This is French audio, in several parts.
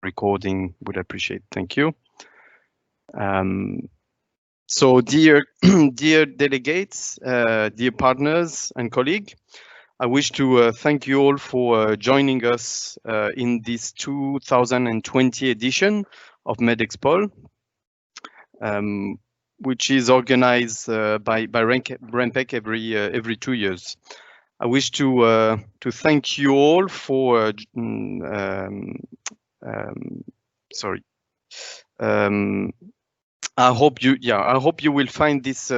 recording, would appreciate. Thank you. So dear, dear delegates, dear partners and colleagues, I wish to thank you all for joining us in this 2020 edition of MedExpol, which is organized by RAMPEC every 2 years. I wish to thank you all for sorry. I hope you will find this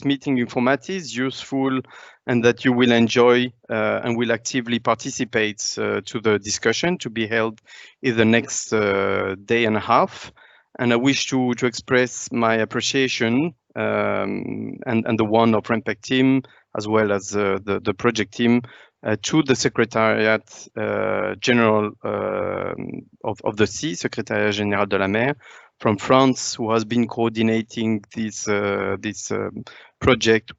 meeting informative, useful, and that you will enjoy and will actively participate to the discussion to be held in the next day and a half. And I wish to express my appreciation and the one of RAMPEC team, as well as the project team, to the Secretariat General of the Sea, Secrétariat Général de la Mer, from France, who has been coordinating this project,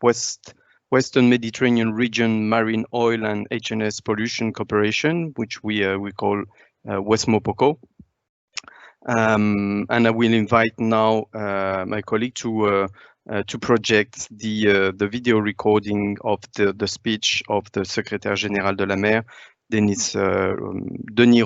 Western Mediterranean Region Marine Oil and HNS Pollution Cooperation, which we call WESMOPOCO. And I will invite now my colleague to project the video recording of the speech of the Secrétaire Général de la Mer, Denis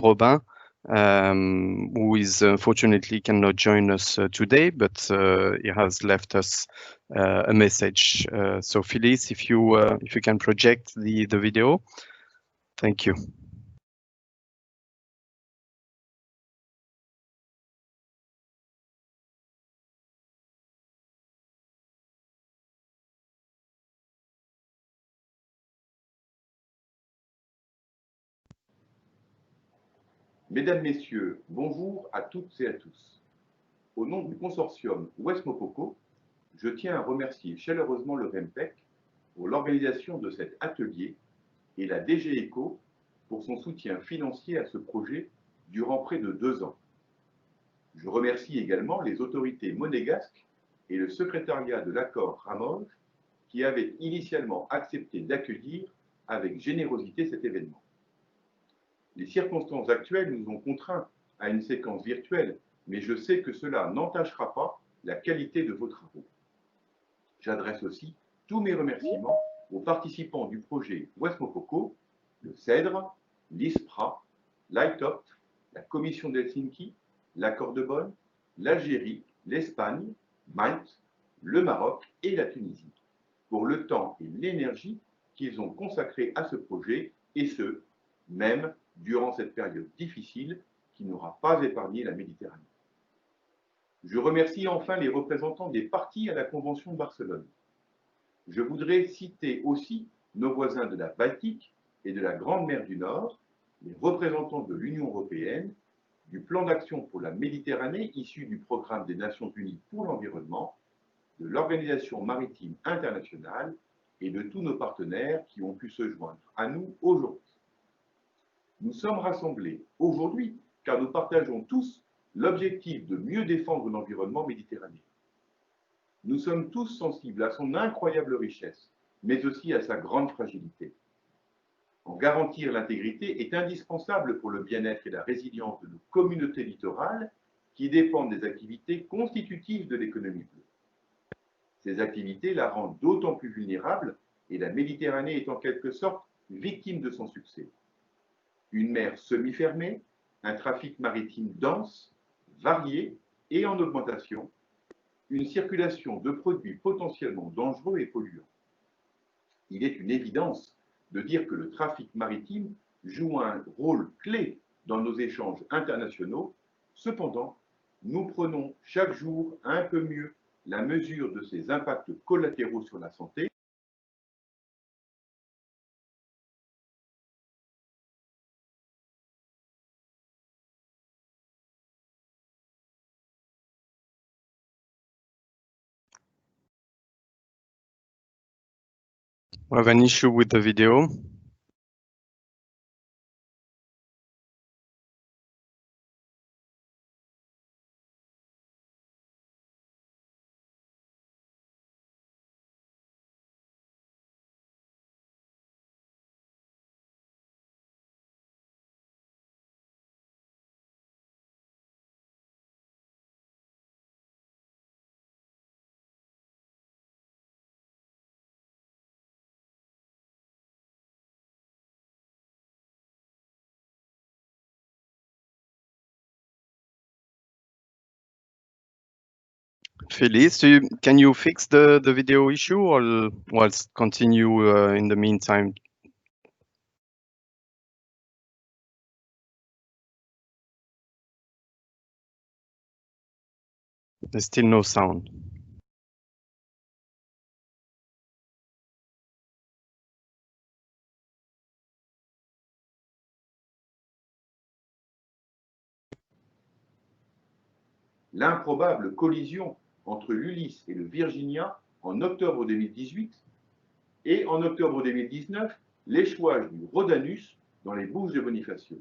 Robin, who is unfortunately cannot join us today, but he has left us a message. So Phyllis, if you can project the video, thank you. Mesdames, Messieurs, bonjour à toutes et à tous. Au nom du consortium WESMOPOCO, je tiens à remercier chaleureusement le RAMPEC pour l'organisation de cet atelier et la DG ECO pour son soutien financier à ce projet durant près de 2 ans. Je remercie également les autorités monégasques et le secrétariat de l'accord Ramoge qui avaient initialement accepté d'accueillir avec générosité cet événement. Les circonstances actuelles nous ont contraints à une séquence virtuelle, mais je sais que cela n'entachera pas la qualité de vos travaux. J'adresse aussi tous mes remerciements aux participants du projet WESMOPOCO, le CEDRE, l'ISPRA, l'ITOP, la Commission d'Helsinki, l'accord de Bonn, l'Algérie, l'Espagne, Malte, le Maroc et la Tunisie, pour le temps et l'énergie qu'ils ont consacrés à ce projet, et ce, même durant cette période difficile qui n'aura pas épargné la Méditerranée. Je remercie enfin les représentants des parties à la Convention de Barcelone. Je voudrais citer aussi nos voisins de la Baltique et de la Grande Mer du Nord, les représentants de l'Union européenne, du plan d'action pour la Méditerranée issu du programme des Nations Unies pour l'environnement, de l'Organisation maritime internationale et de tous nos partenaires qui ont pu se joindre à nous aujourd'hui. Nous sommes rassemblés aujourd'hui car nous partageons tous l'objectif de mieux défendre l'environnement méditerranéen. Nous sommes tous sensibles à son incroyable richesse, mais aussi à sa grande fragilité. En garantir l'intégrité est indispensable pour le bien-être et la résilience de nos communautés littorales qui dépendent des activités constitutives de l'économie bleue. Ces activités la rendent d'autant plus vulnérable et la Méditerranée est en quelque sorte victime de son succès. Une mer semi-fermée, un trafic maritime dense, varié et en augmentation, une circulation de produits potentiellement dangereux et polluants. Il est une évidence de dire que le trafic maritime joue un rôle clé dans nos échanges internationaux. Cependant, nous prenons chaque jour un peu mieux la mesure de ses impacts collatéraux sur la santé. We have an issue with the video. Phyllis, can you fix the video issue, or we'll continue in the meantime? There's still no sound. L'improbable collision entre l'Ulysse et le Virginia en octobre 2018 et en octobre 2019, l'échouage du Rhodanus dans les Bouches de Bonifacio.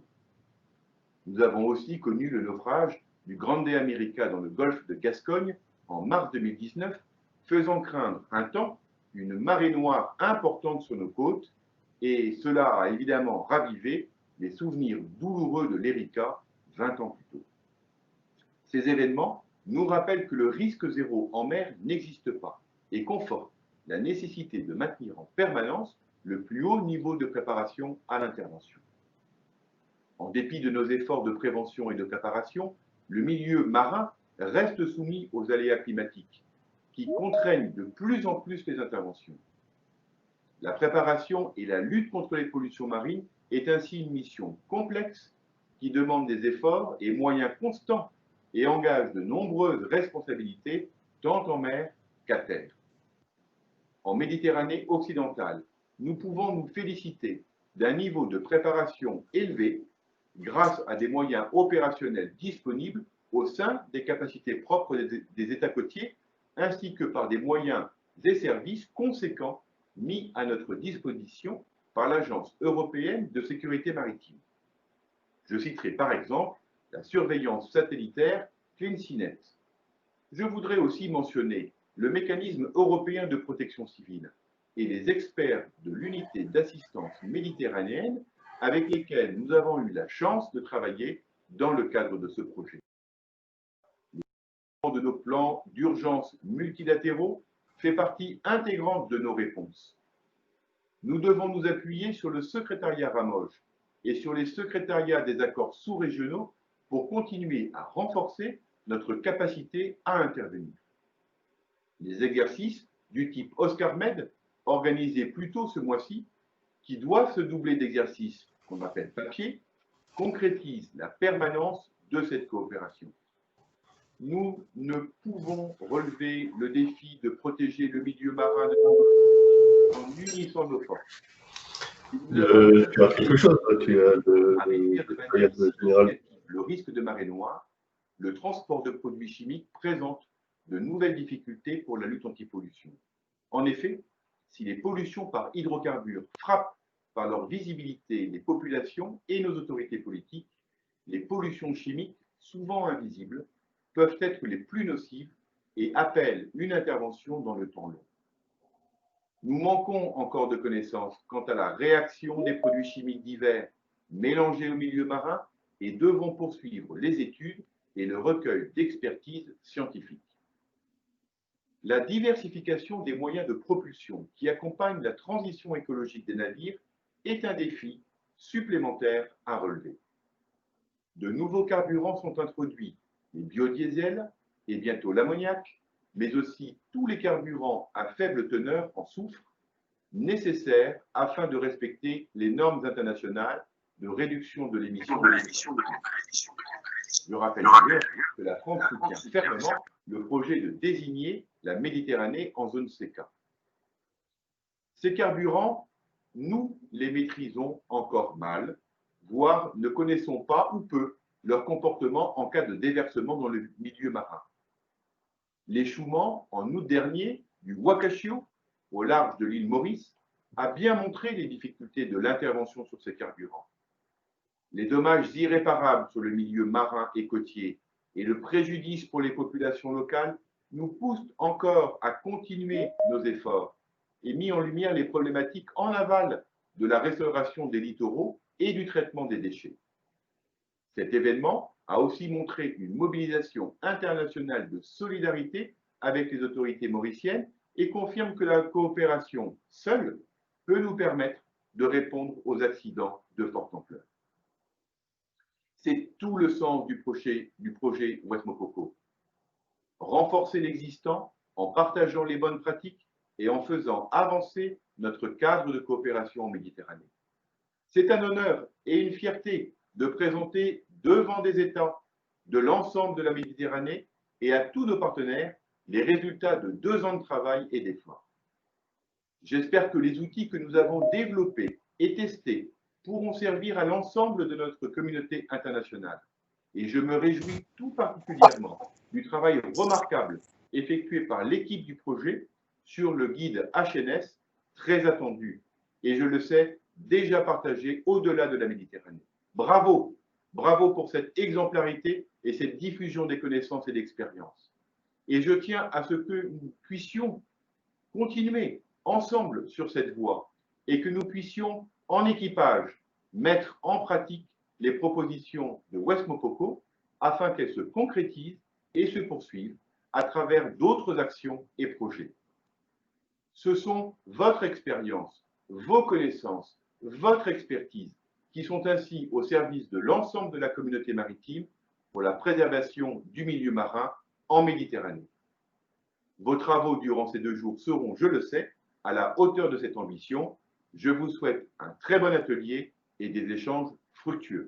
Nous avons aussi connu le naufrage du Grande America dans le golfe de Gascogne en mars 2019, faisant craindre un temps une marée noire importante sur nos côtes, et cela a évidemment ravivé les souvenirs douloureux de l'Erika 20 ans plus tôt. Ces événements nous rappellent que le risque zéro en mer n'existe pas et confortent la nécessité de maintenir en permanence le plus haut niveau de préparation à l'intervention. En dépit de nos efforts de prévention et de préparation, le milieu marin reste soumis aux aléas climatiques qui contraignent de plus en plus les interventions. La préparation et la lutte contre les pollutions marines est ainsi une mission complexe qui demande des efforts et moyens constants et engage de nombreuses responsabilités tant en mer qu'à terre. En Méditerranée occidentale, nous pouvons nous féliciter d'un niveau de préparation élevé grâce à des moyens opérationnels disponibles au sein des capacités propres des États côtiers, ainsi que par des moyens et services conséquents mis à notre disposition par l'Agence européenne de sécurité maritime. Je citerai par exemple la surveillance satellitaire CleanSeaNet. Je voudrais aussi mentionner le mécanisme européen de protection civile et les experts de l'unité d'assistance méditerranéenne avec lesquels nous avons eu la chance de travailler dans le cadre de ce projet. Le de nos plans d'urgence multilatéraux fait partie intégrante de nos réponses. Nous devons nous appuyer sur le secrétariat Ramoge et sur les secrétariats des accords sous-régionaux pour continuer à renforcer notre capacité à intervenir. Les exercices du type Oscar-Med, organisés plus tôt ce mois-ci, qui doivent se doubler d'exercices qu'on appelle papier, concrétisent la permanence de cette coopération. Nous ne pouvons relever le défi de protéger le milieu marin en unissant nos forces. Tu as quelque chose, tu as le risque de marée noire, le transport de produits chimiques présente de nouvelles difficultés pour la lutte anti-pollution. En effet, si les pollutions par hydrocarbures frappent par leur visibilité les populations et nos autorités politiques, les pollutions chimiques, souvent invisibles, peuvent être les plus nocives et appellent une intervention dans le temps long. Nous manquons encore de connaissances quant à la réaction des produits chimiques divers mélangés au milieu marin et devons poursuivre les études et le recueil d'expertise scientifique. La diversification des moyens de propulsion qui accompagnent la transition écologique des navires est un défi supplémentaire à relever. De nouveaux carburants sont introduits, les biodiesels et bientôt l'ammoniac, mais aussi tous les carburants à faible teneur en soufre, nécessaires afin de respecter les normes internationales de réduction de l'émission de CO2. Je rappelle d'ailleurs que la France soutient fermement le projet de désigner la Méditerranée en zone CECA. Ces carburants, nous les maîtrisons encore mal, voire ne connaissons pas ou peu leur comportement en cas de déversement dans le milieu marin. L'échouement en août dernier du Wakashio, au large de l'île Maurice, a bien montré les difficultés de l'intervention sur ces carburants. Les dommages irréparables sur le milieu marin et côtier et le préjudice pour les populations locales nous poussent encore à continuer nos efforts et mis en lumière les problématiques en aval de la restauration des littoraux et du traitement des déchets. Cet événement a aussi montré une mobilisation internationale de solidarité avec les autorités mauriciennes et confirme que la coopération seule peut nous permettre de répondre aux accidents de forte ampleur. C'est tout le sens du projet West Mopoko. renforcer l'existant en partageant les bonnes pratiques et en faisant avancer notre cadre de coopération en Méditerranée. C'est un honneur et une fierté de présenter devant des États de l'ensemble de la Méditerranée et à tous nos partenaires les résultats de 2 ans de travail et d'efforts. J'espère que les outils que nous avons développés et testés pourront servir à l'ensemble de notre communauté internationale. Et je me réjouis tout particulièrement du travail remarquable effectué par l'équipe du projet sur le guide HNS, très attendu, et je le sais, déjà partagé au-delà de la Méditerranée. Bravo, bravo pour cette exemplarité et cette diffusion des connaissances et d'expériences. Et je tiens à ce que nous puissions continuer ensemble sur cette voie et que nous puissions, en équipage, mettre en pratique les propositions de West Mopoko afin qu'elles se concrétisent et se poursuivent à travers d'autres actions et projets. Ce sont votre expérience, vos connaissances, votre expertise qui sont ainsi au service de l'ensemble de la communauté maritime pour la préservation du milieu marin en Méditerranée. Vos travaux durant ces 2 jours seront, je le sais, à la hauteur de cette ambition. Je vous souhaite un très bon atelier et des échanges fructueux.